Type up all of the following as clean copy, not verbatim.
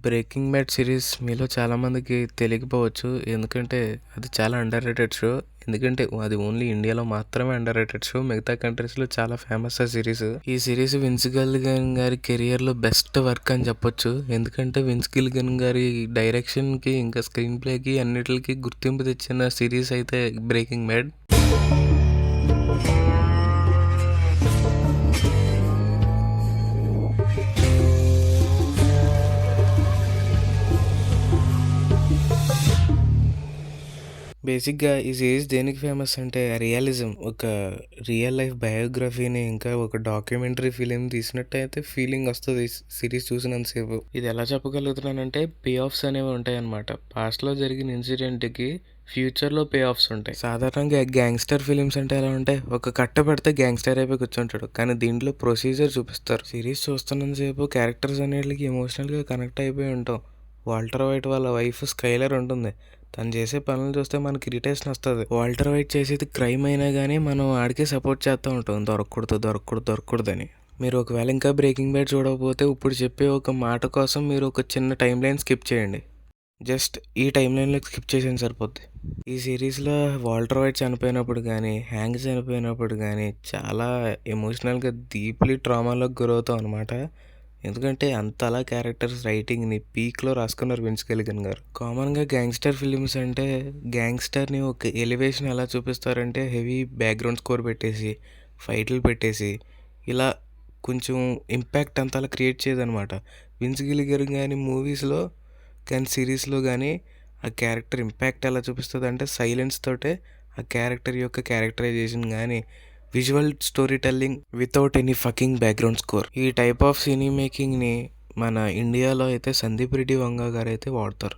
Breaking bad series మీలో చాలామందికి తెలియకపోవచ్చు. ఎందుకంటే అది చాలా అండర్ రేటెడ్ షో. ఎందుకంటే అది ఓన్లీ ఇండియాలో మాత్రమే అండర్ రేటెడ్ షో. మిగతా కంట్రీస్లో చాలా ఫేమస్ ఆ సిరీస్. ఈ సిరీస్ విన్స్ గిల్లిగన్ గారి కెరియర్లో బెస్ట్ వర్క్ అని చెప్పొచ్చు. ఎందుకంటే విన్స్ గిల్లిగన్ గారి డైరెక్షన్కి ఇంకా స్క్రీన్ ప్లేకి అన్నిటికి గుర్తింపు తెచ్చిన సిరీస్ అయితే బ్రేకింగ్ బ్యాడ్. బేసిక్గా ఈ సిరీస్ దేనికి ఫేమస్ అంటే రియలిజం. ఒక రియల్ లైఫ్ బయోగ్రఫీని ఇంకా ఒక డాక్యుమెంటరీ ఫిలిం తీసినట్టయితే ఫీలింగ్ వస్తుంది సిరీస్ చూసినంతసేపు. ఇది ఎలా చెప్పగలుగుతున్నానంటే పే ఆఫ్స్ అనేవి ఉంటాయి అన్నమాట. పాస్ట్లో జరిగిన ఇన్సిడెంట్కి ఫ్యూచర్లో పే ఆఫ్స్ ఉంటాయి. సాధారణంగా గ్యాంగ్స్టర్ ఫిలిమ్స్ అంటే ఎలా ఉంటాయి, ఒక కట్ట పెడితే గ్యాంగ్స్టర్ అయిపోయి కూర్చుంటాడు, కానీ దీంట్లో ప్రొసీజర్ చూపిస్తారు. సిరీస్ చూస్తున్నంతసేపు క్యారెక్టర్స్ అనేటికి ఎమోషనల్గా కనెక్ట్ అయిపోయి ఉంటాం. వాల్టర్ వైట్ వాళ్ళ వైఫ్ స్కైలర్ ఉంటుంది. తను చేసే పనులు చూస్తే మనకి ఇరిటేషన్ వస్తుంది. వాల్టర్ వైట్ చేసేది క్రైమ్ అయినా కానీ మనం ఆడికే సపోర్ట్ చేస్తూ ఉంటాం, దొరకకూడదని. మీరు ఒకవేళ ఇంకా బ్రేకింగ్ బ్యాడ్ చూడకపోతే ఇప్పుడు చెప్పే ఒక మాట కోసం మీరు ఒక చిన్న టైం లైన్ స్కిప్ చేయండి. జస్ట్ ఈ టైం లైన్లో స్కిప్ చేసేది సరిపోద్ది. ఈ సిరీస్లో వాల్టర్ వైట్ చనిపోయినప్పుడు కానీ హ్యాంక్ చనిపోయినప్పుడు కానీ చాలా ఎమోషనల్గా డీప్లీ ట్రామాలోకి గురవుతాం అనమాట. ఎందుకంటే అంతలా క్యారెక్టర్స్ రైటింగ్ని పీక్లో రాసుకున్నారు విన్స్ గిల్లిగన్ గారు. కామన్గా గ్యాంగ్స్టర్ ఫిలిమ్స్ అంటే గ్యాంగ్స్టర్ని ఒక ఎలివేషన్ ఎలా చూపిస్తారంటే హెవీ బ్యాక్గ్రౌండ్ స్కోర్ పెట్టేసి ఫైట్లు పెట్టేసి ఇలా కొంచెం ఇంపాక్ట్ అంతలా క్రియేట్ చేయదనమాట. విన్స్ గిల్లిగన్ కానీ మూవీస్లో కానీ సిరీస్లో కానీ ఆ క్యారెక్టర్ ఇంపాక్ట్ ఎలా చూపిస్తుంది అంటే సైలెన్స్ తోటే ఆ క్యారెక్టర్ యొక్క క్యారెక్టరైజేషన్ కానీ visual story telling without any fucking background score. ఈ టైప్ ఆఫ్ సినీ మేకింగ్ని మన ఇండియాలో అయితే సందీప్ రెడ్డి వంగ గారు అయితే వాడతారు.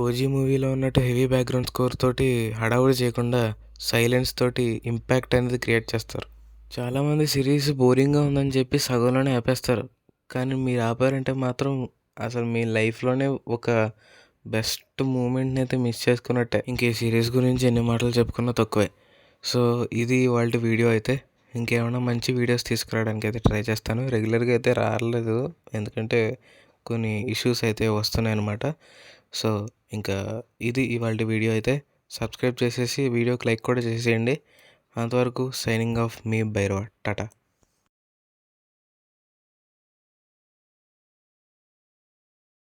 ఓజీ మూవీలో ఉన్నట్టు హెవీ బ్యాక్గ్రౌండ్ స్కోర్ తోటి హడావుడి చేయకుండా సైలెన్స్ తోటి ఇంపాక్ట్ అనేది క్రియేట్ చేస్తారు. చాలామంది సిరీస్ బోరింగ్గా ఉందని చెప్పి సగంలోనే ఆపేస్తారు, కానీ మీరు ఆపారంటే మాత్రం అసలు మీ లైఫ్లోనే ఒక బెస్ట్ మూమెంట్ని అయితే మిస్ చేసుకున్నట్టే. ఇంక ఈ సిరీస్ గురించి ఎన్ని మాటలు చెప్పుకున్నా తక్కువే. సో ఇది వాళ్ళ వీడియో అయితే. ఇంకేమైనా మంచి వీడియోస్ తీసుకురావడానికి అయితే ట్రై చేస్తాను. రెగ్యులర్గా అయితే రాలేదు, ఎందుకంటే కొన్ని ఇష్యూస్ అయితే వస్తున్నాయి అన్నమాట. సో ఇంకా ఇది ఇవాళ వీడియో అయితే. సబ్స్క్రైబ్ చేసేసి వీడియోకి లైక్ కూడా చేసేయండి. అంతవరకు సైనింగ్ ఆఫ్ మీ భైరవ. టాటా.